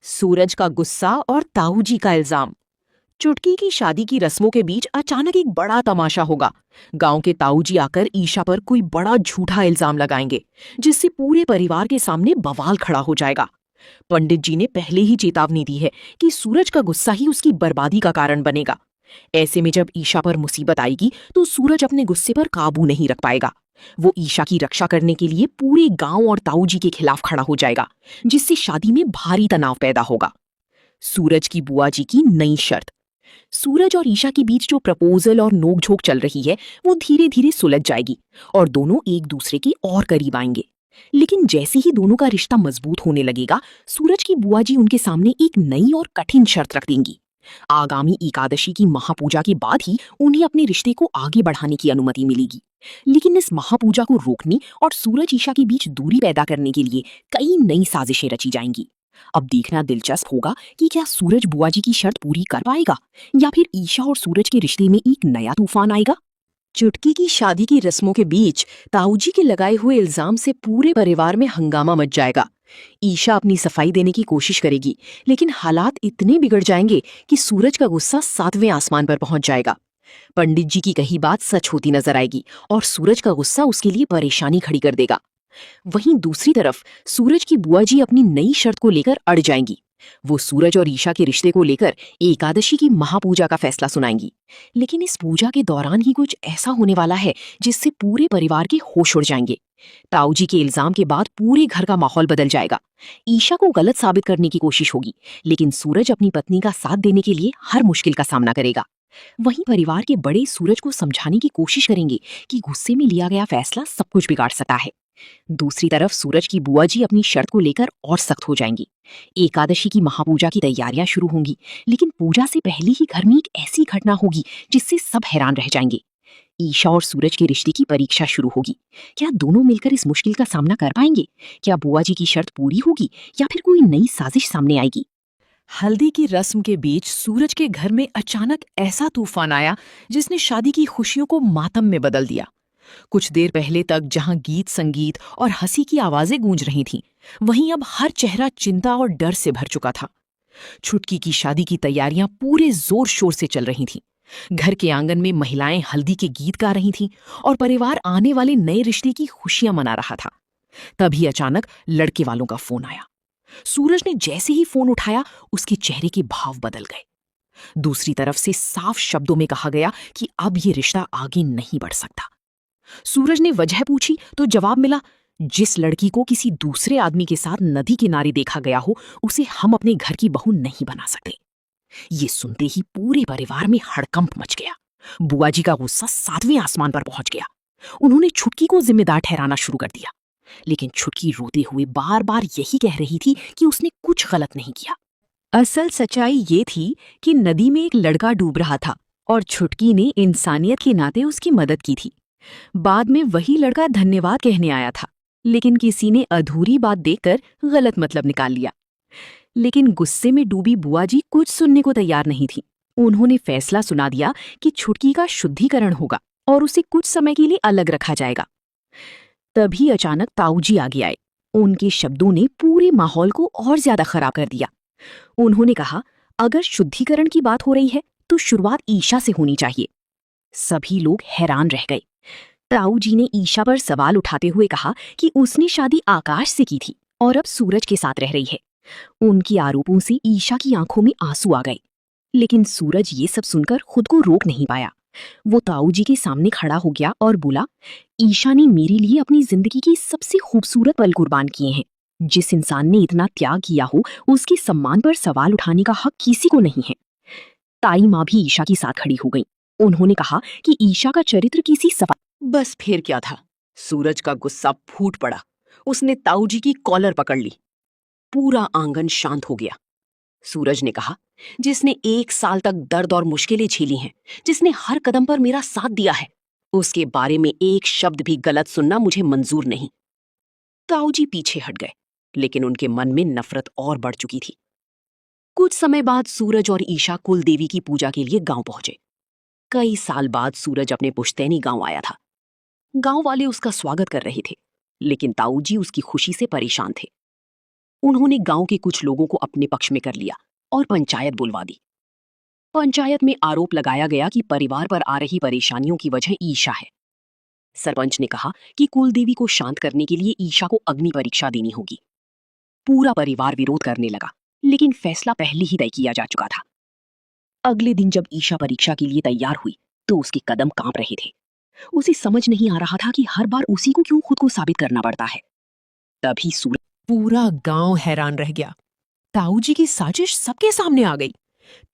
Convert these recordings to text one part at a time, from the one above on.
सूरज का गुस्सा और ताऊ जी का इल्जाम। चुटकी की शादी की रस्मों के बीच अचानक एक बड़ा तमाशा होगा। गांव के ताऊ जी आकर ईशा पर कोई बड़ा झूठा इल्जाम लगाएंगे, जिससे पूरे परिवार के सामने बवाल खड़ा हो जाएगा। पंडित जी ने पहले ही चेतावनी दी है कि सूरज का गुस्सा ही उसकी बर्बादी का कारण बनेगा। ऐसे में जब ईशा पर मुसीबत आएगी तो सूरज अपने गुस्से पर काबू नहीं रख पाएगा। वो ईशा की रक्षा करने के लिए पूरे गांव और ताऊ जी के खिलाफ खड़ा हो जाएगा, जिससे शादी में भारी तनाव पैदा होगा। सूरज की बुआ जी की नई शर्त। सूरज और ईशा के बीच जो प्रपोजल और नोकझोंक चल रही है, वो धीरे धीरे सुलझ जाएगी और दोनों एक दूसरे के और करीब आएंगे। लेकिन जैसे ही दोनों का रिश्ता मजबूत होने लगेगा, सूरज की बुआ जी उनके सामने एक नई और कठिन शर्त रख देंगी। आगामी एकादशी की महापूजा के बाद ही उन्हें अपने रिश्ते को आगे बढ़ाने की अनुमति मिलेगी। लेकिन इस महापूजा को रोकने और सूरज ईशा के बीच दूरी पैदा करने के लिए कई नई साजिशें रची जाएंगी। अब देखना दिलचस्प होगा कि क्या सूरज बुआ जी की शर्त पूरी कर पाएगा या फिर ईशा और सूरज के रिश्ते में एक नया तूफान आएगा। चुटकी की शादी की रस्मों के बीच ताऊजी के लगाए हुए इल्जाम से पूरे परिवार में हंगामा मच जाएगा। ईशा अपनी सफाई देने की कोशिश करेगी, लेकिन हालात इतने बिगड़ जाएंगे कि सूरज का गुस्सा 7वें आसमान पर पहुंच जाएगा। पंडित जी की कही बात सच होती नजर आएगी और सूरज का गुस्सा उसके लिए परेशानी खड़ी कर देगा। वहीं दूसरी तरफ सूरज की बुआ जी अपनी नई शर्त को लेकर अड़ जाएंगी। वो सूरज और ईशा के रिश्ते को लेकर एकादशी की महापूजा का फैसला सुनाएंगी। लेकिन इस पूजा के दौरान ही कुछ ऐसा होने वाला है जिससे पूरे परिवार के होश उड़ जाएंगे। ताऊ जी के इल्जाम के बाद पूरे घर का माहौल बदल जाएगा। ईशा को गलत साबित करने की कोशिश होगी, लेकिन सूरज अपनी पत्नी का साथ देने के लिए हर मुश्किल का सामना करेगा। वहीं परिवार के बड़े सूरज को समझाने की कोशिश करेंगे कि गुस्से में लिया गया फैसला सब कुछ बिगाड़ सकता है। दूसरी तरफ सूरज की बुआ जी अपनी शर्त को लेकर और सख्त हो जाएंगी। एकादशी की महापूजा की तैयारियां शुरू होंगी, लेकिन पूजा से पहले ही घर में एक ऐसी घटना होगी जिससे सब हैरान रह जाएंगे। ईशा और सूरज के रिश्ते की परीक्षा शुरू होगी। क्या दोनों मिलकर इस मुश्किल का सामना कर पाएंगे? क्या बुआ जी की शर्त पूरी होगी या फिर कोई नई साजिश सामने आएगी? हल्दी की रस्म के बीच सूरज के घर में अचानक ऐसा तूफान आया जिसने शादी की खुशियों को मातम में बदल दिया। कुछ देर पहले तक जहां गीत संगीत और हंसी की आवाजें गूंज रही थीं, वहीं अब हर चेहरा चिंता और डर से भर चुका था। छुटकी की शादी की तैयारियां पूरे जोर शोर से चल रही थीं। घर के आंगन में महिलाएं हल्दी के गीत गा रही थीं और परिवार आने वाले नए रिश्ते की खुशियां मना रहा था। तभी अचानक लड़के वालों का फोन आया। सूरज ने जैसे ही फोन उठाया, उसके चेहरे के भाव बदल गए। दूसरी तरफ से साफ शब्दों में कहा गया कि अब ये रिश्ता आगे नहीं बढ़ सकता। सूरज ने वजह पूछी तो जवाब मिला, जिस लड़की को किसी दूसरे आदमी के साथ नदी किनारे देखा गया हो, उसे हम अपने घर की बहू नहीं बना सकते। ये सुनते ही पूरे परिवार में हड़कंप मच गया। बुआ जी का गुस्सा 7वें आसमान पर पहुंच गया। उन्होंने छुटकी को जिम्मेदार ठहराना शुरू कर दिया, लेकिन छुटकी रोते हुए बार बार यही कह रही थी कि उसने कुछ गलत नहीं किया। असल सच्चाई ये थी कि नदी में एक लड़का डूब रहा था और छुटकी ने इंसानियत के नाते उसकी मदद की थी। बाद में वही लड़का धन्यवाद कहने आया था, लेकिन किसी ने अधूरी बात देखकर गलत मतलब निकाल लिया। लेकिन गुस्से में डूबी बुआ जी कुछ सुनने को तैयार नहीं थी। उन्होंने फैसला सुना दिया कि छुटकी का शुद्धिकरण होगा और उसे कुछ समय के लिए अलग रखा जाएगा। तभी अचानक ताऊ जी आगे आए। उनके शब्दों ने पूरे माहौल को और ज्यादा खराब कर दिया। उन्होंने कहा, अगर शुद्धिकरण की बात हो रही है तो शुरुआत ईशा से होनी चाहिए। सभी लोग हैरान रह गए। ताऊ जी ने ईशा पर सवाल उठाते हुए कहा कि उसने शादी आकाश से की थी और अब सूरज के साथ रह रही है। उनके आरोपों से ईशा की आंखों में आंसू आ गए, लेकिन सूरज ये सब सुनकर खुद को रोक नहीं पाया। वो ताऊ जी के सामने खड़ा हो गया और बोला, ईशा ने मेरे लिए अपनी जिंदगी की सबसे खूबसूरत पल कुर्बान किए हैं। जिस इंसान ने इतना त्याग किया हो, उसके सम्मान पर सवाल उठाने का हक किसी को नहीं है। ताई माँ भी ईशा के साथ खड़ी हो गई। उन्होंने कहा कि ईशा का चरित्र किसी सवाल। बस फिर क्या था, सूरज का गुस्सा फूट पड़ा। उसने ताऊ जी की कॉलर पकड़ ली। पूरा आंगन शांत हो गया। सूरज ने कहा, जिसने 1 साल तक दर्द और मुश्किलें झेली हैं, जिसने हर कदम पर मेरा साथ दिया है, उसके बारे में एक शब्द भी गलत सुनना मुझे मंजूर नहीं। ताऊ जी पीछे हट गए, लेकिन उनके मन में नफरत और बढ़ चुकी थी। कुछ समय बाद सूरज और ईशा कुल देवी की पूजा के लिए गांव पहुंचे। कई साल बाद सूरज अपने पुश्तैनी गांव आया था। गांव वाले उसका स्वागत कर रहे थे, लेकिन ताऊ जी उसकी खुशी से परेशान थे। उन्होंने गांव के कुछ लोगों को अपने पक्ष में कर लिया और पंचायत बुलवा दी। पंचायत में आरोप लगाया गया कि परिवार पर आ रही परेशानियों की वजह ईशा है। सरपंच ने कहा कि कुलदेवी को शांत करने के लिए ईशा को अग्नि परीक्षा देनी होगी। पूरा परिवार विरोध करने लगा, लेकिन फैसला पहले ही तय किया जा चुका था। अगले दिन जब ईशा परीक्षा के लिए तैयार हुई तो उसके कदम कांप रहे थे। उसे समझ नहीं आ रहा था कि हर बार उसी को क्यों खुद को साबित करना पड़ता है। तभी सूरज। पूरा गांव हैरान रह गया। ताऊ जी की साजिश सबके सामने आ गई।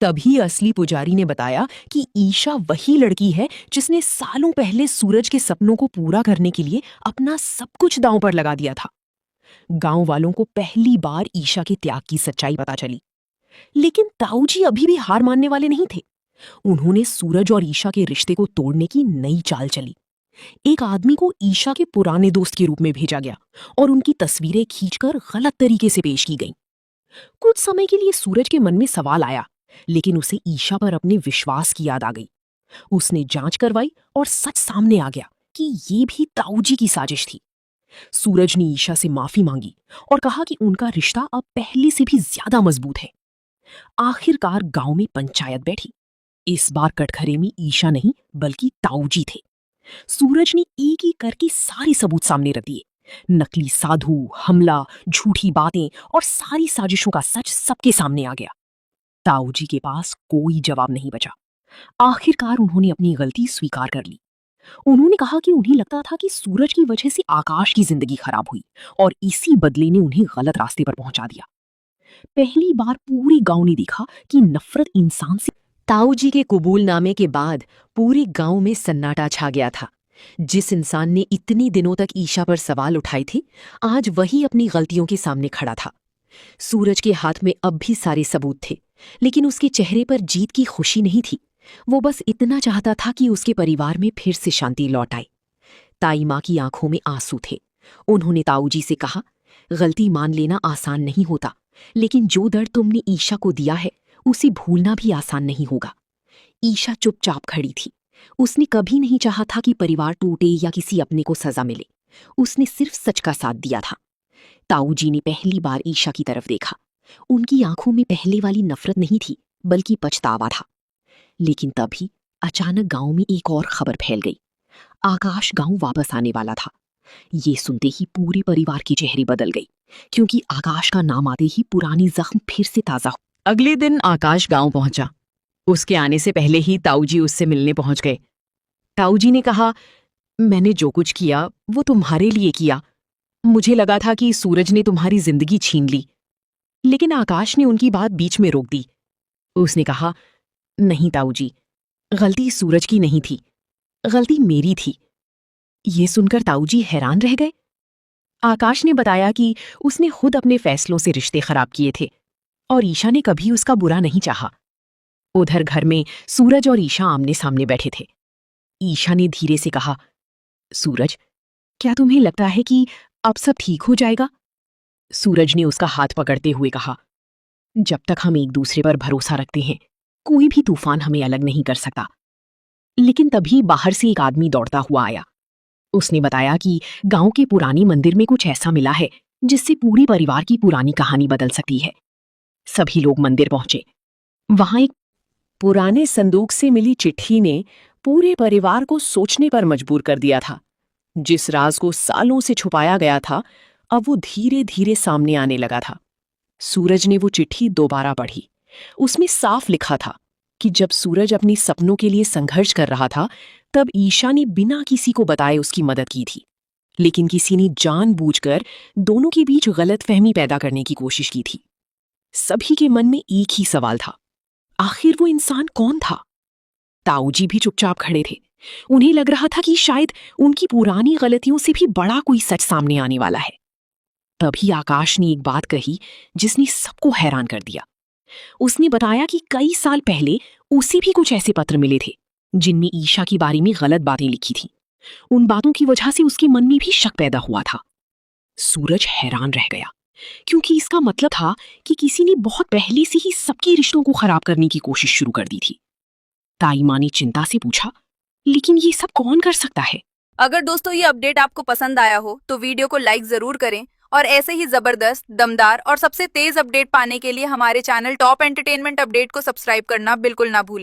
तभी असली पुजारी ने बताया कि ईशा वही लड़की है जिसने सालों पहले सूरज के सपनों को पूरा करने के लिए अपना सब कुछ दांव पर लगा दिया था। गांव वालों को पहली बार ईशा के त्याग की सच्चाई पता चली। लेकिन ताऊ जी अभी भी हार मानने वाले नहीं थे। उन्होंने सूरज और ईशा के रिश्ते को तोड़ने की नई चाल चली। एक आदमी को ईशा के पुराने दोस्त के रूप में भेजा गया और उनकी तस्वीरें खींचकर गलत तरीके से पेश की गईं। कुछ समय के लिए सूरज के मन में सवाल आया, लेकिन उसे ईशा पर अपने विश्वास की याद आ गई। उसने जांच करवाई और सच सामने आ गया कि ये भी ताऊ जी की साजिश थी। सूरज ने ईशा से माफी मांगी और कहा कि उनका रिश्ता अब पहले से भी ज्यादा मजबूत है। आखिरकार गांव में पंचायत बैठी। इस बार कटघरे में ईशा नहीं बल्कि ताऊ जी थे। सूरज ने एक एक करके सारे सबूत सामने रख दिए। नकली साधु, हमला, झूठी बातें और सारी साजिशों का सच सबके सामने आ गया। ताऊ जी के पास कोई जवाब नहीं बचा। आखिरकार उन्होंने अपनी गलती स्वीकार कर ली। उन्होंने कहा कि उन्हें लगता था कि सूरज की वजह से आकाश की जिंदगी खराब हुई और इसी बदले ने उन्हें गलत रास्ते पर पहुंचा दिया। पहली बार पूरे गांव ने देखा कि नफरत इंसान से। ताऊ जी के कबूलनामे के बाद पूरे गांव में सन्नाटा छा गया था। जिस इंसान ने इतने दिनों तक ईशा पर सवाल उठाए थे, आज वही अपनी गलतियों के सामने खड़ा था। सूरज के हाथ में अब भी सारे सबूत थे, लेकिन उसके चेहरे पर जीत की खुशी नहीं थी। वो बस इतना चाहता था कि उसके परिवार में फिर से शांति लौट आए। ताई माँ की आंखों में आंसू थे। उन्होंने ताऊ जी से कहा, गलती मान लेना आसान नहीं होता, लेकिन जो दर्द तुमने ईशा को दिया है उसे भूलना भी आसान नहीं होगा। ईशा चुपचाप खड़ी थी। उसने कभी नहीं चाहा था कि परिवार टूटे या किसी अपने को सजा मिले। उसने सिर्फ सच का साथ दिया था। ताऊ जी ने पहली बार ईशा की तरफ देखा। उनकी आंखों में पहले वाली नफरत नहीं थी, बल्कि पछतावा था। लेकिन तभी अचानक गांव में एक और खबर फैल गई। आकाश गांव वापस आने वाला था। ये सुनते ही पूरे परिवार की चेहरे बदल गई, क्योंकि आकाश का नाम आते ही पुरानी जख्म फिर से ताजा। अगले दिन आकाश गांव पहुंचा। उसके आने से पहले ही ताऊ जी उससे मिलने पहुंच गए। ताऊ जी ने कहा, मैंने जो कुछ किया वो तुम्हारे लिए किया। मुझे लगा था कि सूरज ने तुम्हारी जिंदगी छीन ली। लेकिन आकाश ने उनकी बात बीच में रोक दी। उसने कहा, नहीं ताऊ जी, गलती सूरज की नहीं थी, गलती मेरी थी। ये सुनकर ताऊ जी हैरान रह गए। आकाश ने बताया कि उसने खुद अपने फैसलों से रिश्ते खराब किए थे और ईशा ने कभी उसका बुरा नहीं चाहा। उधर घर में सूरज और ईशा आमने सामने बैठे थे। ईशा ने धीरे से कहा, सूरज, क्या तुम्हें लगता है कि अब सब ठीक हो जाएगा? सूरज ने उसका हाथ पकड़ते हुए कहा, जब तक हम एक दूसरे पर भरोसा रखते हैं, कोई भी तूफान हमें अलग नहीं कर सकता। लेकिन तभी बाहर से एक आदमी दौड़ता हुआ आया। उसने बताया कि गांव के पुरानी मंदिर में कुछ ऐसा मिला है जिससे पूरे परिवार की पुरानी कहानी बदल सकती है। सभी लोग मंदिर पहुंचे। वहां एक पुराने संदूक से मिली चिट्ठी ने पूरे परिवार को सोचने पर मजबूर कर दिया था। जिस राज को सालों से छुपाया गया था, अब वो धीरे धीरे सामने आने लगा था। सूरज ने वो चिट्ठी दोबारा पढ़ी। उसमें साफ लिखा था कि जब सूरज अपने सपनों के लिए संघर्ष कर रहा था, तब ईशा ने बिना किसी को बताए उसकी मदद की थी। लेकिन किसी ने जानबूझकर दोनों के बीच गलतफहमी पैदा करने की कोशिश की थी। सभी के मन में एक ही सवाल था, आखिर वो इंसान कौन था? ताऊ जी भी चुपचाप खड़े थे। उन्हें लग रहा था कि शायद उनकी पुरानी गलतियों से भी बड़ा कोई सच सामने आने वाला है। तभी आकाश ने एक बात कही जिसने सबको हैरान कर दिया। उसने बताया कि कई साल पहले उसे भी कुछ ऐसे पत्र मिले थे जिनमें ईशा के बारे में गलत बातें लिखी थी। उन बातों की वजह से उसके मन में भी शक पैदा हुआ था। सूरज हैरान रह गया, क्योंकि इसका मतलब था कि किसी ने बहुत पहले से ही सबके रिश्तों को खराब करने की कोशिश शुरू कर दी थी। ताई माँ ने चिंता से पूछा, लेकिन ये सब कौन कर सकता है? अगर दोस्तों ये अपडेट आपको पसंद आया हो तो वीडियो को लाइक जरूर करें और ऐसे ही जबरदस्त, दमदार और सबसे तेज अपडेट पाने के लिए हमारे चैनल टॉप एंटरटेनमेंट अपडेट को सब्सक्राइब करना बिल्कुल ना भूलें।